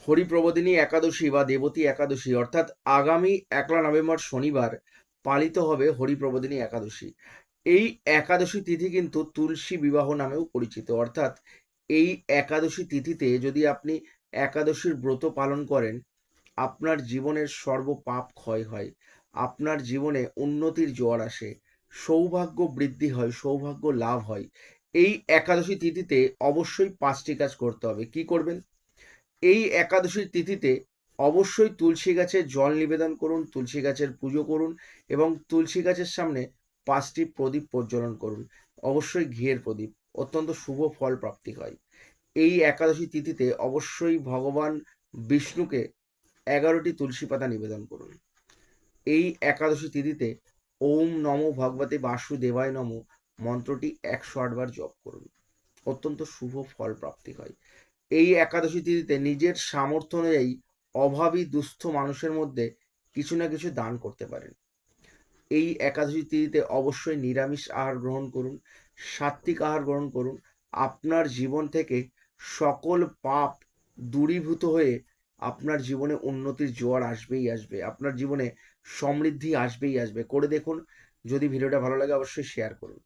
হরিপ্রবোধিনী একাদশী বা দেবতী একাদশী অর্থাৎ আগামী 1 নভেম্বর শনিবার পালিত হবে হরিপ্রবোধিনী একাদশী। এই একাদশী তিথি কিন্তু তুলসী বিবাহ নামেও পরিচিত। অর্থাৎ এই একাদশী তিথিতে যদি আপনি একাদশীর ব্রত পালন করেন, আপনার জীবনের সর্ব পাপ ক্ষয় হয়, আপনার জীবনে উন্নতির জোয়ার আসে, সৌভাগ্য বৃদ্ধি হয়, সৌভাগ্য লাভ হয়। এই একাদশী তিথিতে অবশ্যই 5টি কাজ করতে হবে। কি করবেন? এই একাদশীর তিথিতে অবশ্যই তুলসী গাছে জল নিবেদন করুন, তুলসী গাছের পুজো করুন এবং তুলসী গাছের সামনে 5টি প্রদীপ প্রজ্বলন করুন। অবশ্যই ঘিয়ের প্রদীপ, অত্যন্ত শুভ ফল প্রাপ্তি হয়। এই একাদশী তিথিতে অবশ্যই ভগবান বিষ্ণুকে 11টি তুলসী পাতা নিবেদন করুন। এই একাদশী তিথিতে ওম নমো ভগবতে বাসুদেবায় নমঃ মন্ত্রটি 108 বার জপ করুন। অত্যন্ত শুভ ফল প্রাপ্তি হয়। এই একাদশী তিথিতে নিজের সামর্থ্য অনুযায়ী অভাবী দুস্থ মানুষের মধ্যে কিছু না কিছু দান করতে পারেন। এই একাদশী তিথিতে অবশ্যই নিরামিষ আহার গ্রহণ করুন, সাত্বিক আহার গ্রহণ করুন। আপনার জীবন থেকে সকল পাপ দূরীভূত হয়ে আপনার জীবনে উন্নতির জোয়ার আসবেই আসবে, আপনার জীবনে সমৃদ্ধি আসবেই আসবে। করে দেখুন। যদি ভিডিওটা ভালো লাগে অবশ্যই শেয়ার করুন।